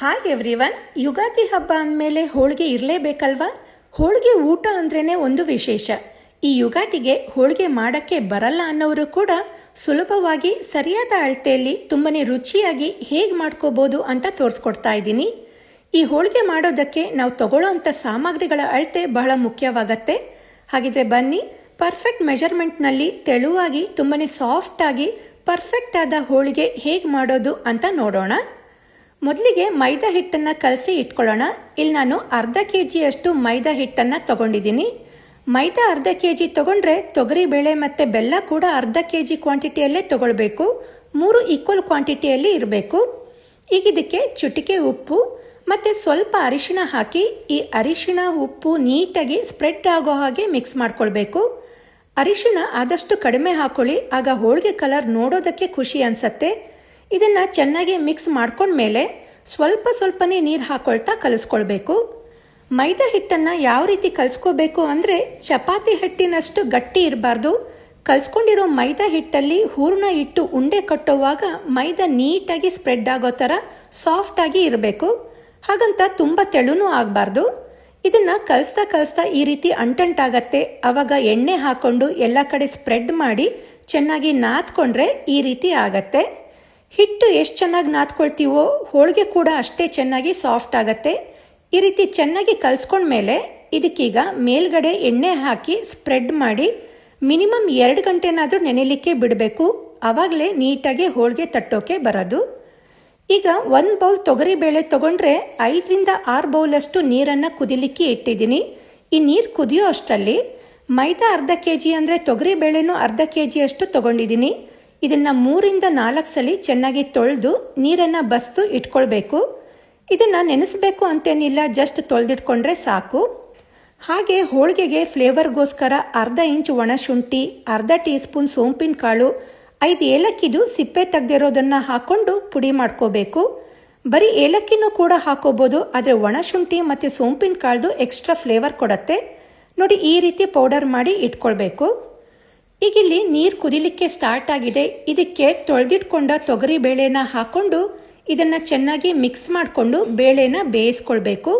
Hi everyone. Ugadi ಹಬ್ಬ ಅಂದಮೇಲೆ ಹೋಳಿಗೆ ಇರಲೇಬೇಕಲ್ವಾ? ಹೋಳಿಗೆ ಊಟ ಅಂದ್ರೇ ಒಂದು ವಿಶೇಷ. ಈ ಯುಗಾದಿಗೆ ಹೋಳಿಗೆ ಮಾಡೋಕ್ಕೆ ಬರಲ್ಲ ಅನ್ನೋರು ಕೂಡ ಸುಲಭವಾಗಿ ಸರಿಯಾದ ಅಳತೆಯಲ್ಲಿ ತುಂಬನೇ ರುಚಿಯಾಗಿ ಹೇಗೆ ಮಾಡ್ಕೋಬೋದು ಅಂತ ತೋರಿಸ್ಕೊಡ್ತಾ ಇದ್ದೀನಿ. ಈ ಹೋಳಿಗೆ ಮಾಡೋದಕ್ಕೆ ನಾವು ತಗೊಳ್ಳೋ ಅಂಥ ಸಾಮಗ್ರಿಗಳ ಅಳತೆ ಬಹಳ ಮುಖ್ಯವಾಗತ್ತೆ. ಹಾಗಿದ್ರೆ ಬನ್ನಿ, ಪರ್ಫೆಕ್ಟ್ ಮೆಜರ್ಮೆಂಟ್ನಲ್ಲಿ ತೆಳುವಾಗಿ ತುಂಬನೇ ಸಾಫ್ಟಾಗಿ ಪರ್ಫೆಕ್ಟ್ ಆದ ಹೋಳಿಗೆ ಹೇಗೆ ಮಾಡೋದು ಅಂತ ನೋಡೋಣ. ಮೊದಲಿಗೆ ಮೈದಾ ಹಿಟ್ಟನ್ನು ಕಲಸಿ ಇಟ್ಕೊಳ್ಳೋಣ. ಇಲ್ಲಿ ನಾನು ಅರ್ಧ ಕೆಜಿಯಷ್ಟು ಮೈದಾ ಹಿಟ್ಟನ್ನು ತಗೊಂಡಿದ್ದೀನಿ. ಮೈದಾ ಅರ್ಧ ಕೆಜಿ ತೊಗೊಂಡ್ರೆ ತೊಗರಿಬೇಳೆ ಮತ್ತು ಬೆಲ್ಲ ಕೂಡ ಅರ್ಧ ಕೆಜಿ ಕ್ವಾಂಟಿಟಿಯಲ್ಲೇ ತೊಗೊಳ್ಬೇಕು. 3 ಈಕ್ವಲ್ ಕ್ವಾಂಟಿಟಿಯಲ್ಲಿ ಇರಬೇಕು. ಈಗ ಇದಕ್ಕೆ ಚುಟಿಕೆ ಉಪ್ಪು ಮತ್ತು ಸ್ವಲ್ಪ ಅರಿಶಿಣ ಹಾಕಿ ಈ ಅರಿಶಿಣ ಉಪ್ಪು ನೀಟಾಗಿ ಸ್ಪ್ರೆಡ್ ಆಗೋ ಹಾಗೆ ಮಿಕ್ಸ್ ಮಾಡ್ಕೊಳ್ಬೇಕು. ಅರಿಶಿಣ ಆದಷ್ಟು ಕಡಿಮೆ ಹಾಕೊಳ್ಳಿ, ಆಗ ಹೋಳಿಗೆ ಕಲರ್ ನೋಡೋದಕ್ಕೆ ಖುಷಿ ಅನಿಸತ್ತೆ. ಇದನ್ನು ಚೆನ್ನಾಗಿ ಮಿಕ್ಸ್ ಮಾಡ್ಕೊಂಡ್ಮೇಲೆ ಸ್ವಲ್ಪನೇ ನೀರು ಹಾಕ್ಕೊಳ್ತಾ ಕಲಿಸ್ಕೊಳ್ಬೇಕು. ಮೈದಾ ಹಿಟ್ಟನ್ನು ಯಾವ ರೀತಿ ಕಲಿಸ್ಕೋಬೇಕು ಅಂದರೆ ಚಪಾತಿ ಹಿಟ್ಟಿನಷ್ಟು ಗಟ್ಟಿ ಇರಬಾರ್ದು. ಕಲಿಸ್ಕೊಂಡಿರೋ ಮೈದಾ ಹಿಟ್ಟಲ್ಲಿ ಹೂರಣ ಇಟ್ಟು ಉಂಡೆ ಕಟ್ಟುವಾಗ ಮೈದಾ ನೀಟಾಗಿ ಸ್ಪ್ರೆಡ್ ಆಗೋ ಥರ ಸಾಫ್ಟಾಗಿ ಇರಬೇಕು. ಹಾಗಂತ ತುಂಬ ತೆಳುನೂ ಆಗಬಾರ್ದು. ಇದನ್ನು ಕಲಿಸ್ತಾ ಈ ರೀತಿ ಅಂಟಂಟಾಗತ್ತೆ. ಆವಾಗ ಎಣ್ಣೆ ಹಾಕ್ಕೊಂಡು ಎಲ್ಲ ಕಡೆ ಸ್ಪ್ರೆಡ್ ಮಾಡಿ ಚೆನ್ನಾಗಿ ನಾದ್ಕೊಂಡ್ರೆ ಈ ರೀತಿ ಆಗತ್ತೆ. ಹಿಟ್ಟು ಎಷ್ಟು ಚೆನ್ನಾಗಿ ನಾದ್ಕೊಳ್ತೀವೋ ಹೋಳಿಗೆ ಕೂಡ ಅಷ್ಟೇ ಚೆನ್ನಾಗಿ ಸಾಫ್ಟ್ ಆಗತ್ತೆ. ಈ ರೀತಿ ಚೆನ್ನಾಗಿ ಕಲಿಸ್ಕೊಂಡ್ಮೇಲೆ ಇದಕ್ಕೀಗ ಮೇಲ್ಗಡೆ ಎಣ್ಣೆ ಹಾಕಿ ಸ್ಪ್ರೆಡ್ ಮಾಡಿ ಮಿನಿಮಮ್ 2 ಗಂಟೆನಾದರೂ ನೆನೆಯಲಿಕ್ಕೆ ಬಿಡಬೇಕು. ಆವಾಗಲೇ ನೀಟಾಗಿ ಹೋಳಿಗೆ ತಟ್ಟೋಕೆ ಬರೋದು. ಈಗ 1 ಬೌಲ್ ತೊಗರಿಬೇಳೆ ತೊಗೊಂಡ್ರೆ 5ರಿಂದ 6 ಬೌಲಷ್ಟು ನೀರನ್ನು ಕುದಿಲಿಕ್ಕೆ ಇಟ್ಟಿದ್ದೀನಿ. ಈ ನೀರು ಕುದಿಯೋ ಅಷ್ಟರಲ್ಲಿ ಮೈದಾ ಅರ್ಧ ಕೆಜಿ ಅಂದರೆ ತೊಗರಿಬೇಳೆನೂ ಅರ್ಧ ಕೆಜಿಯಷ್ಟು ತೊಗೊಂಡಿದ್ದೀನಿ. ಇದನ್ನು 3ರಿಂದ 4 ಸಲ ಚೆನ್ನಾಗಿ ತೊಳೆದು ನೀರನ್ನು ಬಸ್ದು ಇಟ್ಕೊಳ್ಬೇಕು. ಇದನ್ನು ನೆನೆಸಬೇಕು ಅಂತೇನಿಲ್ಲ, ಜಸ್ಟ್ ತೊಳೆದಿಟ್ಕೊಂಡ್ರೆ ಸಾಕು. ಹಾಗೆ ಹೋಳಿಗೆಗೆ ಫ್ಲೇವರ್ಗೋಸ್ಕರ ಅರ್ಧ ಇಂಚ್ ಒಣಶುಂಠಿ, ಅರ್ಧ ಟೀ ಸ್ಪೂನ್ ಸೋಂಪಿನ ಕಾಳು, 5 ಏಲಕ್ಕಿದು ಸಿಪ್ಪೆ ತೆಗೆದಿರೋದನ್ನು ಹಾಕ್ಕೊಂಡು ಪುಡಿ ಮಾಡ್ಕೋಬೇಕು. ಬರೀ ಏಲಕ್ಕಿನೂ ಕೂಡ ಹಾಕೋಬೋದು, ಆದರೆ ಒಣಶುಂಠಿ ಮತ್ತು ಸೋಂಪಿನ ಕಾಳ್ದು ಎಕ್ಸ್ಟ್ರಾ ಫ್ಲೇವರ್ ಕೊಡುತ್ತೆ. ನೋಡಿ, ಈ ರೀತಿ ಪೌಡರ್ ಮಾಡಿ ಇಟ್ಕೊಳ್ಬೇಕು. ಈಗ ಇಲ್ಲಿ ನೀರು ಕುದಿಲಿಕ್ಕೆ ಸ್ಟಾರ್ಟ್ ಆಗಿದೆ. ಇದಕ್ಕೆ ತೊಳೆದಿಟ್ಕೊಂಡ ತೊಗರಿ ಬೇಳೆನ ಹಾಕ್ಕೊಂಡು ಇದನ್ನು ಚೆನ್ನಾಗಿ ಮಿಕ್ಸ್ ಮಾಡಿಕೊಂಡು ಬೇಳೆನ ಬೇಯಿಸ್ಕೊಳ್ಬೇಕು.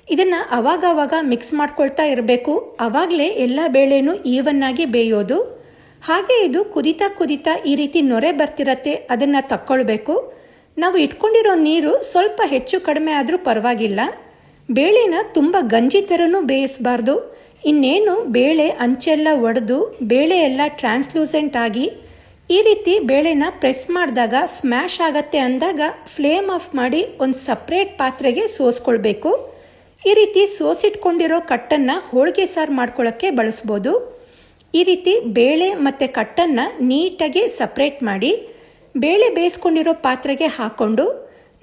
ಇದನ್ನು ಅವಾಗವಾಗ ಮಿಕ್ಸ್ ಮಾಡ್ಕೊಳ್ತಾ ಇರಬೇಕು. ಆವಾಗಲೇ ಎಲ್ಲ ಬೇಳೆನೂ ಈವನ್ನಾಗಿ ಬೇಯೋದು. ಹಾಗೆ ಇದು ಕುದಿತಾ ಈ ರೀತಿ ನೊರೆ ಬರ್ತಿರತ್ತೆ, ಅದನ್ನು ತಕ್ಕೊಳ್ಬೇಕು. ನಾವು ಇಟ್ಕೊಂಡಿರೋ ನೀರು ಸ್ವಲ್ಪ ಹೆಚ್ಚು ಕಡಿಮೆ ಆದರೂ ಪರವಾಗಿಲ್ಲ. ಬೇಳೆನ ತುಂಬ ಗಂಜಿ ಥರನೂ ಬೇಯಿಸಬಾರ್ದು. ಇನ್ನೇನು ಬೇಳೆ ಅಂಚೆಲ್ಲ ಒಡೆದು ಬೇಳೆ ಎಲ್ಲ ಟ್ರಾನ್ಸ್ಲೂಸೆಂಟ್ ಆಗಿ ಈ ರೀತಿ ಬೇಳೆನ ಪ್ರೆಸ್ ಮಾಡಿದಾಗ ಸ್ಮ್ಯಾಶ್ ಆಗತ್ತೆ ಅಂದಾಗ ಫ್ಲೇಮ್ ಆಫ್ ಮಾಡಿ ಒಂದು ಸಪ್ರೇಟ್ ಪಾತ್ರೆಗೆ ಸೋಸ್ಕೊಳ್ಬೇಕು. ಈ ರೀತಿ ಸೋಸಿಟ್ಕೊಂಡಿರೋ ಕಟ್ಟನ್ನು ಹೋಳಿಗೆ ಸಾರು ಮಾಡ್ಕೊಳ್ಳೋಕ್ಕೆ ಬಳಸ್ಬೋದು. ಈ ರೀತಿ ಬೇಳೆ ಮತ್ತು ಕಟ್ಟನ್ನು ನೀಟಾಗಿ ಸಪ್ರೇಟ್ ಮಾಡಿ ಬೇಳೆ ಬೇಯಿಸ್ಕೊಂಡಿರೋ ಪಾತ್ರೆಗೆ ಹಾಕ್ಕೊಂಡು,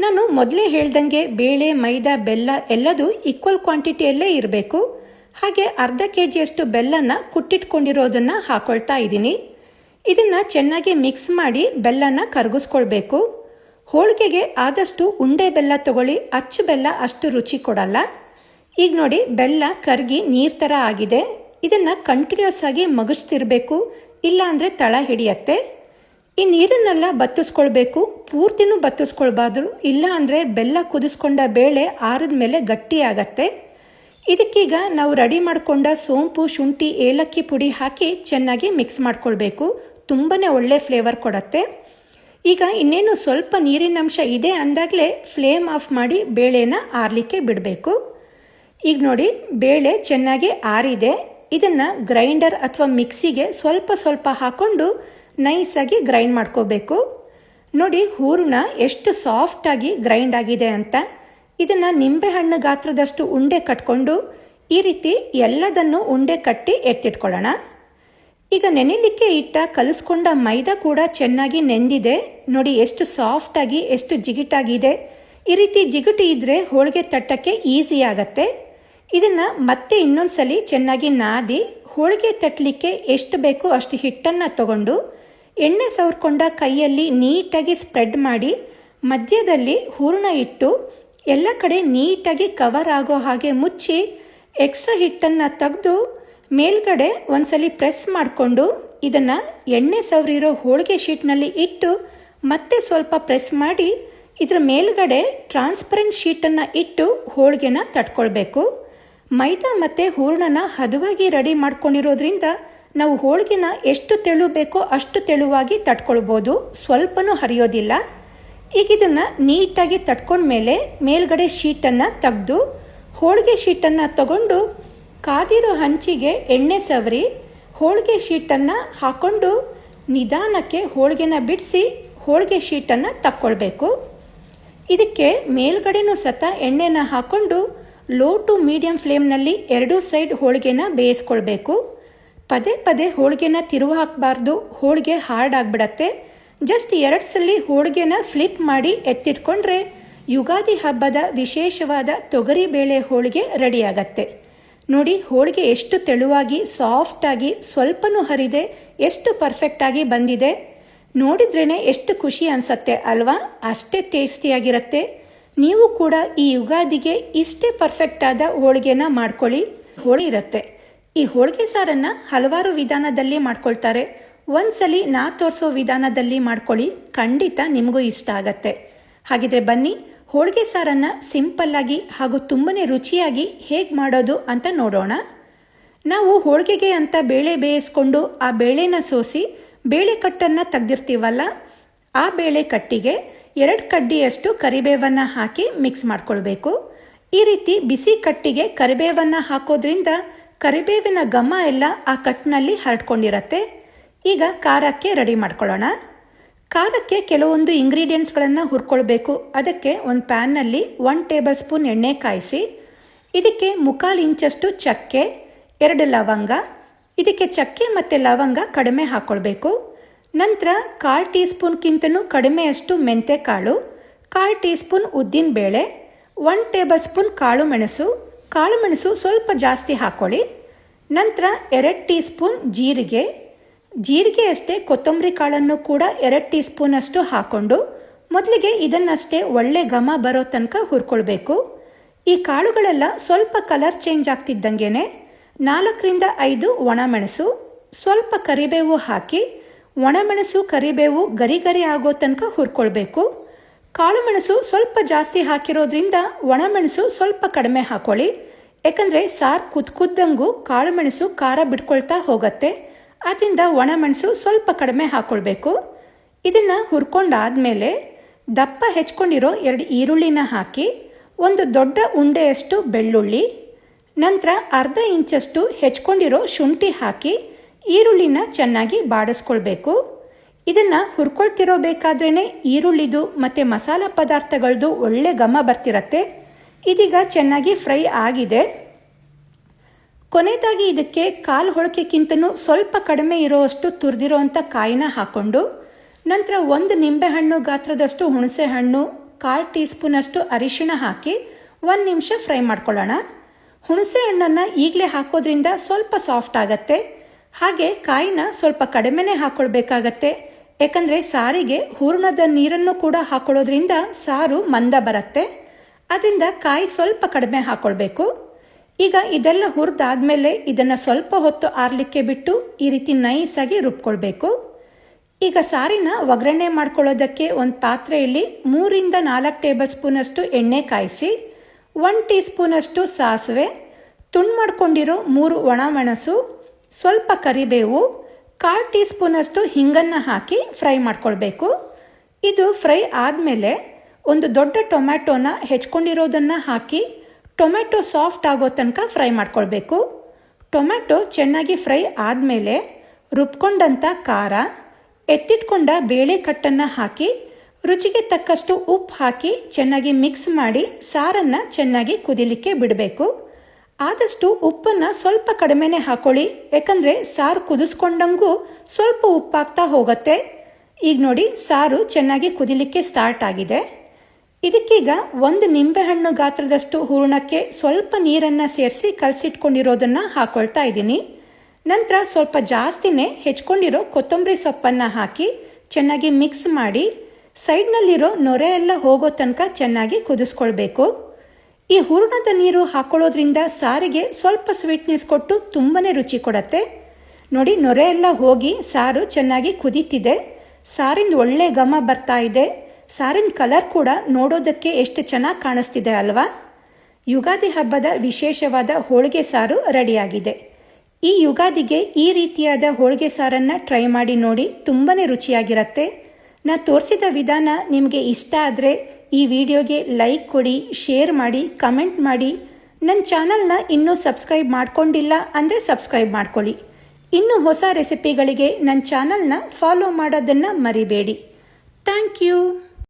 ನಾನು ಮೊದಲೇ ಹೇಳ್ದಂಗೆ ಬೇಳೆ ಮೈದಾ ಬೆಲ್ಲ ಎಲ್ಲದೂ ಈಕ್ವಲ್ ಕ್ವಾಂಟಿಟಿಯಲ್ಲೇ ಇರಬೇಕು. ಹಾಗೆ ಅರ್ಧ ಕೆಜಿಯಷ್ಟು ಬೆಲ್ಲನ ಕುಟ್ಟಿಟ್ಕೊಂಡಿರೋದನ್ನು ಹಾಕ್ಕೊಳ್ತಾ ಇದ್ದೀನಿ. ಇದನ್ನು ಚೆನ್ನಾಗಿ ಮಿಕ್ಸ್ ಮಾಡಿ ಬೆಲ್ಲನ ಕರಗಿಸ್ಕೊಳ್ಬೇಕು. ಹೋಳಿಗೆಗೆ ಆದಷ್ಟು ಉಂಡೆ ಬೆಲ್ಲ ತಗೊಳ್ಳಿ, ಅಚ್ಚು ಬೆಲ್ಲ ಅಷ್ಟು ರುಚಿ ಕೊಡಲ್ಲ. ಈಗ ನೋಡಿ, ಬೆಲ್ಲ ಕರಗಿ ನೀರು ಥರ ಆಗಿದೆ. ಇದನ್ನು ಕಂಟಿನ್ಯೂಸ್ ಆಗಿ ಮಗುಚ್ತಿರಬೇಕು, ಇಲ್ಲ ಅಂದರೆ ತಳ ಹಿಡಿಯತ್ತೆ. ಈ ನೀರನ್ನೆಲ್ಲ ಬತ್ತಿಸ್ಕೊಳ್ಬೇಕು, ಪೂರ್ತಿನೂ ಬತ್ತಿಸ್ಕೊಳ್ಬಾರ್ದು, ಇಲ್ಲ ಅಂದರೆ ಬೆಲ್ಲ ಕುದಿಸ್ಕೊಂಡ ಬೇಳೆ ಆರಿದ ಮೇಲೆ ಗಟ್ಟಿ ಆಗತ್ತೆ. ಇದಕ್ಕೀಗ ನಾವು ರೆಡಿ ಮಾಡಿಕೊಂಡ ಸೋಂಪು, ಶುಂಠಿ, ಏಲಕ್ಕಿ ಪುಡಿ ಹಾಕಿ ಚೆನ್ನಾಗಿ ಮಿಕ್ಸ್ ಮಾಡ್ಕೊಳ್ಬೇಕು. ತುಂಬಾ ಒಳ್ಳೆ ಫ್ಲೇವರ್ ಕೊಡುತ್ತೆ. ಈಗ ಇನ್ನೇನು ಸ್ವಲ್ಪ ನೀರಿನಂಶ ಇದೆ ಅಂದಾಗಲೇ ಫ್ಲೇಮ್ ಆಫ್ ಮಾಡಿ ಬೇಳೆನ ಆರಲಿಕ್ಕೆ ಬಿಡಬೇಕು. ಈಗ ನೋಡಿ, ಬೇಳೆ ಚೆನ್ನಾಗಿ ಆರಿದೆ. ಇದನ್ನು ಗ್ರೈಂಡರ್ ಅಥವಾ ಮಿಕ್ಸಿಗೆ ಸ್ವಲ್ಪ ಹಾಕ್ಕೊಂಡು ನೈಸಾಗಿ ಗ್ರೈಂಡ್ ಮಾಡ್ಕೋಬೇಕು. ನೋಡಿ, ಹೂರಣ ಎಷ್ಟು ಸಾಫ್ಟಾಗಿ ಗ್ರೈಂಡ್ ಆಗಿದೆ ಅಂತ. ಇದನ್ನು ನಿಂಬೆಹಣ್ಣು ಗಾತ್ರದಷ್ಟು ಉಂಡೆ ಕಟ್ಕೊಂಡು ಈ ರೀತಿ ಎಲ್ಲದನ್ನು ಉಂಡೆ ಕಟ್ಟಿ ಎತ್ತಿಟ್ಕೊಳ್ಳೋಣ. ಈಗ ನೆನೆಯಲಿಕ್ಕೆ ಇಟ್ಟ ಕಲಿಸ್ಕೊಂಡ ಮೈದಾ ಕೂಡ ಚೆನ್ನಾಗಿ ನೆಂದಿದೆ. ನೋಡಿ, ಎಷ್ಟು ಸಾಫ್ಟಾಗಿ ಎಷ್ಟು ಜಿಗಿಟಾಗಿದೆ. ಈ ರೀತಿ ಜಿಗುಟು ಇದ್ದರೆ ಹೋಳಿಗೆ ತಟ್ಟಕ್ಕೆ ಈಸಿ ಆಗತ್ತೆ. ಇದನ್ನು ಮತ್ತೆ ಇನ್ನೊಂದ್ಸಲಿ ಚೆನ್ನಾಗಿ ನಾದಿ ಹೋಳಿಗೆ ತಟ್ಟಲಿಕ್ಕೆ ಎಷ್ಟು ಬೇಕೋ ಅಷ್ಟು ಹಿಟ್ಟನ್ನು ತಗೊಂಡು ಎಣ್ಣೆ ಸವರ್ಕೊಂಡ ಕೈಯಲ್ಲಿ ನೀಟಾಗಿ ಸ್ಪ್ರೆಡ್ ಮಾಡಿ ಮಧ್ಯದಲ್ಲಿ ಹೂರಣ ಇಟ್ಟು ಎಲ್ಲ ಕಡೆ ನೀಟಾಗಿ ಕವರ್ ಆಗೋ ಹಾಗೆ ಮುಚ್ಚಿ ಎಕ್ಸ್ಟ್ರಾ ಹಿಟ್ಟನ್ನು ತೆಗೆದು ಮೇಲ್ಗಡೆ ಒಂದ್ಸಲಿ ಪ್ರೆಸ್ ಮಾಡಿಕೊಂಡು ಇದನ್ನು ಎಣ್ಣೆ ಸವರಿರೋ ಹೋಳಿಗೆ ಶೀಟ್ನಲ್ಲಿ ಇಟ್ಟು ಮತ್ತೆ ಸ್ವಲ್ಪ ಪ್ರೆಸ್ ಮಾಡಿ ಇದರ ಮೇಲ್ಗಡೆ ಟ್ರಾನ್ಸ್ಪರೆಂಟ್ ಶೀಟನ್ನು ಇಟ್ಟು ಹೋಳಿಗೆನ ತಟ್ಕೊಳ್ಬೇಕು. ಮೈದಾ ಮತ್ತು ಹೂರಣನ ಹದವಾಗಿ ರೆಡಿ ಮಾಡ್ಕೊಂಡಿರೋದ್ರಿಂದ ನಾವು ಹೋಳಿಗೆನ ಎಷ್ಟು ತೆಳು ಬೇಕೋ ಅಷ್ಟು ತೆಳುವಾಗಿ ತಟ್ಕೊಳ್ಬೋದು, ಸ್ವಲ್ಪನೂ ಹರಿಯೋದಿಲ್ಲ. ಈಗ ಇದನ್ನು ನೀಟಾಗಿ ತಟ್ಕೊಂಡ್ಮೇಲೆ ಮೇಲ್ಗಡೆ ಶೀಟನ್ನು ತೆಗೆದು ಹೋಳಿಗೆ ಶೀಟನ್ನು ತಗೊಂಡು ಕಾದಿರೋ ಹಂಚಿಗೆ ಎಣ್ಣೆ ಸವರಿ ಹೋಳಿಗೆ ಶೀಟನ್ನು ಹಾಕ್ಕೊಂಡು ನಿಧಾನಕ್ಕೆ ಹೋಳಿಗೆನ ಬಿಡಿಸಿ ಹೋಳಿಗೆ ಶೀಟನ್ನು ತಕ್ಕೊಳ್ಬೇಕು. ಇದಕ್ಕೆ ಮೇಲ್ಗಡೆನೂ ಸತ ಎಣ್ಣೆನ ಹಾಕ್ಕೊಂಡು ಲೋ ಟು ಮೀಡಿಯಮ್ ಫ್ಲೇಮ್ನಲ್ಲಿ ಎರಡೂ ಸೈಡ್ ಹೋಳಿಗೆನ ಬೇಯಿಸ್ಕೊಳ್ಬೇಕು. ಪದೇ ಪದೇ ಹೋಳಿಗೆನ ತಿರುವು ಹಾಕಬಾರ್ದು, ಹೋಳಿಗೆ ಹಾರ್ಡ್ ಆಗಿಬಿಡತ್ತೆ. ಜಸ್ಟ್ 2 ಸಲ ಹೋಳಿಗೆನ ಫ್ಲಿಪ್ ಮಾಡಿ ಎತ್ತಿಟ್ಕೊಂಡ್ರೆ ಯುಗಾದಿ ಹಬ್ಬದ ವಿಶೇಷವಾದ ತೊಗರಿಬೇಳೆ ಹೋಳಿಗೆ ರೆಡಿಯಾಗತ್ತೆ. ನೋಡಿ ಹೋಳಿಗೆ ಎಷ್ಟು ತೆಳುವಾಗಿ ಸಾಫ್ಟಾಗಿ ಸ್ವಲ್ಪನೂ ಹರಿದೆ ಎಷ್ಟು ಪರ್ಫೆಕ್ಟಾಗಿ ಬಂದಿದೆ. ನೋಡಿದ್ರೇ ಎಷ್ಟು ಖುಷಿ ಅನಿಸತ್ತೆ ಅಲ್ವಾ? ಅಷ್ಟೇ ಟೇಸ್ಟಿಯಾಗಿರುತ್ತೆ. ನೀವು ಕೂಡ ಈ ಯುಗಾದಿಗೆ ಇಷ್ಟೇ ಪರ್ಫೆಕ್ಟಾದ ಹೋಳಿಗೆನ ಮಾಡ್ಕೊಳ್ಳಿ. ಹೋಳಿ ಇರುತ್ತೆ. ಈ ಹೋಳಿಗೆ ಸಾರನ್ನು ಹಲವಾರು ವಿಧಾನದಲ್ಲಿ ಮಾಡ್ಕೊಳ್ತಾರೆ. ಒಂದ್ಸಲಿ ನಾ ತೋರಿಸೋ ವಿಧಾನದಲ್ಲಿ ಮಾಡ್ಕೊಳ್ಳಿ, ಖಂಡಿತ ನಿಮಗೂ ಇಷ್ಟ ಆಗತ್ತೆ. ಹಾಗಿದ್ರೆ ಬನ್ನಿ ಹೋಳಿಗೆ ಸಾರನ್ನು ಸಿಂಪಲ್ಲಾಗಿ ಹಾಗೂ ತುಂಬನೇ ರುಚಿಯಾಗಿ ಹೇಗೆ ಮಾಡೋದು ಅಂತ ನೋಡೋಣ. ನಾವು ಹೋಳಿಗೆಗೆ ಅಂತ ಬೇಳೆ ಬೇಯಿಸ್ಕೊಂಡು ಆ ಬೇಳೆನ ಸೋಸಿ ಬೇಳೆ ಕಟ್ಟನ್ನು ತೆಗೆದಿರ್ತೀವಲ್ಲ, ಆ ಬೇಳೆ ಕಟ್ಟಿಗೆ 2 ಕಡ್ಡಿಯಷ್ಟು ಕರಿಬೇವನ್ನು ಹಾಕಿ ಮಿಕ್ಸ್ ಮಾಡ್ಕೊಳ್ಬೇಕು. ಈ ರೀತಿ ಬಿಸಿ ಕಟ್ಟಿಗೆ ಕರಿಬೇವನ್ನು ಹಾಕೋದ್ರಿಂದ ಕರಿಬೇವಿನ ಘಮ ಎಲ್ಲ ಆ ಕಟ್ಟಿನಲ್ಲಿ ಹರಡ್ಕೊಂಡಿರತ್ತೆ. ಈಗ ಖಾರಕ್ಕೆ ರೆಡಿ ಮಾಡ್ಕೊಳ್ಳೋಣ. ಖಾರಕ್ಕೆ ಕೆಲವೊಂದು ಇಂಗ್ರೀಡಿಯೆಂಟ್ಸ್ಗಳನ್ನು ಹುರ್ಕೊಳ್ಬೇಕು. ಅದಕ್ಕೆ ಒಂದು ಪ್ಯಾನ್ನಲ್ಲಿ 1 ಟೇಬಲ್ ಸ್ಪೂನ್ ಎಣ್ಣೆ ಕಾಯಿಸಿ ಇದಕ್ಕೆ 1/4 ಇಂಚಷ್ಟು ಚಕ್ಕೆ, 2 ಲವಂಗ, ಇದಕ್ಕೆ ಚಕ್ಕೆ ಮತ್ತು ಲವಂಗ ಕಡಿಮೆ ಹಾಕ್ಕೊಳ್ಬೇಕು. ನಂತರ 1/4 ಟೀ ಸ್ಪೂನ್ಗಿಂತನೂ ಕಡಿಮೆಯಷ್ಟು ಮೆಂತೆಕಾಳು, 1/4 ಟೀ ಸ್ಪೂನ್ ಉದ್ದಿನಬೇಳೆ, 1 ಟೇಬಲ್ ಸ್ಪೂನ್ ಕಾಳುಮೆಣಸು ಸ್ವಲ್ಪ ಜಾಸ್ತಿ ಹಾಕ್ಕೊಳ್ಳಿ. ನಂತರ 2 ಟೀ ಸ್ಪೂನ್ ಜೀರಿಗೆ ಅಷ್ಟೇ ಕೊತ್ತಂಬರಿ ಕಾಳನ್ನು ಕೂಡ 2 ಟೀ ಸ್ಪೂನಷ್ಟು ಹಾಕ್ಕೊಂಡು ಮೊದಲಿಗೆ ಇದನ್ನಷ್ಟೇ ಒಳ್ಳೆ ಘಮ ಬರೋ ತನಕ ಹುರ್ಕೊಳ್ಬೇಕು. ಈ ಕಾಳುಗಳೆಲ್ಲ ಸ್ವಲ್ಪ ಕಲರ್ ಚೇಂಜ್ ಆಗ್ತಿದ್ದಂಗೆ 4ರಿಂದ 5 ಒಣಮೆಣಸು, ಸ್ವಲ್ಪ ಕರಿಬೇವು ಹಾಕಿ ಒಣಮೆಣಸು ಕರಿಬೇವು ಗರಿ ಗರಿ ಆಗೋ ತನಕ ಹುರ್ಕೊಳ್ಬೇಕು. ಕಾಳುಮೆಣಸು ಸ್ವಲ್ಪ ಜಾಸ್ತಿ ಹಾಕಿರೋದ್ರಿಂದ ಒಣಮೆಣಸು ಸ್ವಲ್ಪ ಕಡಿಮೆ ಹಾಕ್ಕೊಳ್ಳಿ. ಯಾಕಂದರೆ ಸಾರು ಕುದ್ದಂಗೂ ಕಾಳುಮೆಣಸು ಖಾರ ಬಿಟ್ಕೊಳ್ತಾ ಹೋಗುತ್ತೆ. ಆದ್ದರಿಂದ ಒಣಮೆಣಸು ಸ್ವಲ್ಪ ಕಡಿಮೆ ಹಾಕ್ಕೊಳ್ಬೇಕು. ಇದನ್ನು ಹುರ್ಕೊಂಡಾದಮೇಲೆ ದಪ್ಪ ಹೆಚ್ಕೊಂಡಿರೋ 2 ಈರುಳ್ಳಿನ ಹಾಕಿ 1 ದೊಡ್ಡ ಉಂಡೆಯಷ್ಟು ಬೆಳ್ಳುಳ್ಳಿ, ನಂತರ 1/2 ಇಂಚಷ್ಟು ಹೆಚ್ಕೊಂಡಿರೋ ಶುಂಠಿ ಹಾಕಿ ಈರುಳ್ಳಿನ ಚೆನ್ನಾಗಿ ಬಾಡಿಸ್ಕೊಳ್ಬೇಕು. ಇದನ್ನು ಹುರ್ಕೊಳ್ತಿರೋಬೇಕಾದ್ರೇ ಈರುಳ್ಳಿದು ಮತ್ತು ಮಸಾಲ ಪದಾರ್ಥಗಳದ್ದು ಒಳ್ಳೆ ಘಮ ಬರ್ತಿರತ್ತೆ. ಇದೀಗ ಚೆನ್ನಾಗಿ ಫ್ರೈ ಆಗಿದೆ. ಕೊನೆಯದಾಗಿ ಇದಕ್ಕೆ 1/4 ಹೋಳಿಗೆಗಿಂತನೂ ಸ್ವಲ್ಪ ಕಡಿಮೆ ಇರೋಷ್ಟು ತುರಿದಿರೋವಂಥ ಕಾಯಿನ ಹಾಕ್ಕೊಂಡು ನಂತರ 1 ನಿಂಬೆಹಣ್ಣು ಗಾತ್ರದಷ್ಟು ಹುಣಸೆ ಹಣ್ಣು, 1/4 ಟೀ ಸ್ಪೂನಷ್ಟು ಅರಿಶಿಣ ಹಾಕಿ 1 ನಿಮಿಷ ಫ್ರೈ ಮಾಡ್ಕೊಳ್ಳೋಣ. ಹುಣಸೆ ಹಣ್ಣನ್ನು ಈಗಲೇ ಹಾಕೋದ್ರಿಂದ ಸ್ವಲ್ಪ ಸಾಫ್ಟ್ ಆಗುತ್ತೆ. ಹಾಗೆ ಕಾಯಿನ ಸ್ವಲ್ಪ ಕಡಿಮೆನೇ ಹಾಕ್ಕೊಳ್ಬೇಕಾಗತ್ತೆ. ಯಾಕಂದರೆ ಸಾರಿಗೆ ಹೂರಣದ ನೀರನ್ನು ಕೂಡ ಹಾಕೊಳ್ಳೋದ್ರಿಂದ ಸಾರು ಮಂದ ಬರುತ್ತೆ. ಅದರಿಂದ ಕಾಯಿ ಸ್ವಲ್ಪ ಕಡಿಮೆ ಹಾಕ್ಕೊಳ್ಬೇಕು. ಈಗ ಇದೆಲ್ಲ ಹುರಿದಾದ್ಮೇಲೆ ಇದನ್ನು ಸ್ವಲ್ಪ ಹೊತ್ತು ಆರಲಿಕ್ಕೆ ಬಿಟ್ಟು ಈ ರೀತಿ ನೈಸಾಗಿ ರುಬ್ಕೊಳ್ಬೇಕು. ಈಗ ಸಾರಿನ ಒಗ್ಗರಣೆ ಮಾಡ್ಕೊಳ್ಳೋದಕ್ಕೆ ಒಂದು ಪಾತ್ರೆಯಲ್ಲಿ 3ರಿಂದ 4 ಟೇಬಲ್ ಸ್ಪೂನಷ್ಟು ಎಣ್ಣೆ ಕಾಯಿಸಿ 1 ಟೀ ಸ್ಪೂನಷ್ಟು ಸಾಸಿವೆ, ತುಂಡು ಮಾಡ್ಕೊಂಡಿರೋ 3 ಒಣಮೆಣಸು, ಸ್ವಲ್ಪ ಕರಿಬೇವು, 1/4 ಟೀ ಸ್ಪೂನಷ್ಟು ಹಿಂಗನ್ನು ಹಾಕಿ ಫ್ರೈ ಮಾಡ್ಕೊಳ್ಬೇಕು. ಇದು ಫ್ರೈ ಆದಮೇಲೆ 1 ದೊಡ್ಡ ಟೊಮ್ಯಾಟೋನ ಹೆಚ್ಕೊಂಡಿರೋದನ್ನು ಹಾಕಿ ಟೊಮ್ಯಾಟೊ ಸಾಫ್ಟ್ ಆಗೋ ತನಕ ಫ್ರೈ ಮಾಡ್ಕೊಳ್ಬೇಕು. ಟೊಮ್ಯಾಟೊ ಚೆನ್ನಾಗಿ ಫ್ರೈ ಆದಮೇಲೆ ರುಬ್ಕೊಂಡಂಥ ಖಾರ, ಎತ್ತಿಟ್ಕೊಂಡ ಬೇಳೆ ಕಟ್ಟನ್ನು ಹಾಕಿ ರುಚಿಗೆ ತಕ್ಕಷ್ಟು ಉಪ್ಪು ಹಾಕಿ ಚೆನ್ನಾಗಿ ಮಿಕ್ಸ್ ಮಾಡಿ ಸಾರನ್ನು ಚೆನ್ನಾಗಿ ಕುದಿಲಿಕ್ಕೆ ಬಿಡಬೇಕು. ಆದಷ್ಟು ಉಪ್ಪನ್ನು ಸ್ವಲ್ಪ ಕಡಿಮೆನೇ ಹಾಕ್ಕೊಳ್ಳಿ. ಯಾಕಂದರೆ ಸಾರು ಕುದಿಸ್ಕೊಂಡಂಗೂ ಸ್ವಲ್ಪ ಉಪ್ಪಾಗ್ತಾ ಹೋಗುತ್ತೆ. ಈಗ ನೋಡಿ ಸಾರು ಚೆನ್ನಾಗಿ ಕುದಿಲಿಕ್ಕೆ ಸ್ಟಾರ್ಟ್ ಆಗಿದೆ. ಇದಕ್ಕೀಗ 1 ನಿಂಬೆಹಣ್ಣು ಗಾತ್ರದಷ್ಟು ಹೂರಣಕ್ಕೆ ಸ್ವಲ್ಪ ನೀರನ್ನು ಸೇರಿಸಿ ಕಲಸಿಟ್ಕೊಂಡಿರೋದನ್ನು ಹಾಕ್ಕೊಳ್ತಾ ಇದ್ದೀನಿ. ನಂತರ ಸ್ವಲ್ಪ ಜಾಸ್ತಿನೇ ಹೆಚ್ಕೊಂಡಿರೋ ಕೊತ್ತಂಬರಿ ಸೊಪ್ಪನ್ನು ಹಾಕಿ ಚೆನ್ನಾಗಿ ಮಿಕ್ಸ್ ಮಾಡಿ ಸೈಡ್ನಲ್ಲಿರೋ ನೊರೆ ಎಲ್ಲ ಹೋಗೋ ತನಕ ಚೆನ್ನಾಗಿ ಕುದಿಸ್ಕೊಳ್ಬೇಕು. ಈ ಹೂರಣದ ನೀರು ಹಾಕ್ಕೊಳ್ಳೋದ್ರಿಂದ ಸಾರಿಗೆ ಸ್ವಲ್ಪ ಸ್ವೀಟ್ನೆಸ್ ಕೊಟ್ಟು ತುಂಬಾ ರುಚಿ ಕೊಡುತ್ತೆ. ನೋಡಿ ನೊರೆ ಎಲ್ಲ ಹೋಗಿ ಸಾರು ಚೆನ್ನಾಗಿ ಕುದೀತಿದೆ. ಸಾರಿಂದ ಒಳ್ಳೆ ಘಮ ಬರ್ತಾ ಇದೆ. ಸಾರಿನ ಕಲರ್ ಕೂಡ ನೋಡೋದಕ್ಕೆ ಎಷ್ಟು ಚೆನ್ನಾಗಿ ಕಾಣಿಸ್ತಿದೆ ಅಲ್ವಾ? ಯುಗಾದಿ ಹಬ್ಬದ ವಿಶೇಷವಾದ ಹೋಳಿಗೆ ಸಾರು ರೆಡಿಯಾಗಿದೆ. ಈ ಯುಗಾದಿಗೆ ಈ ರೀತಿಯಾದ ಹೋಳಿಗೆ ಸಾರನ್ನು ಟ್ರೈ ಮಾಡಿ ನೋಡಿ, ತುಂಬಾ ರುಚಿಯಾಗಿರುತ್ತೆ. ನಾನು ತೋರಿಸಿದ ವಿಧಾನ ನಿಮಗೆ ಇಷ್ಟ ಆದರೆ ಈ ವಿಡಿಯೋಗೆ ಲೈಕ್ ಕೊಡಿ, ಶೇರ್ ಮಾಡಿ, ಕಮೆಂಟ್ ಮಾಡಿ. ನನ್ನ ಚಾನಲ್ನ ಇನ್ನೂ ಸಬ್ಸ್ಕ್ರೈಬ್ ಮಾಡ್ಕೊಂಡಿಲ್ಲ ಅಂದರೆ ಸಬ್ಸ್ಕ್ರೈಬ್ ಮಾಡ್ಕೊಳ್ಳಿ. ಇನ್ನು ಹೊಸ ರೆಸಿಪಿಗಳಿಗೆ ನನ್ನ ಚಾನಲ್ನ ಫಾಲೋ ಮಾಡೋದನ್ನು ಮರಿಬೇಡಿ. Thank you.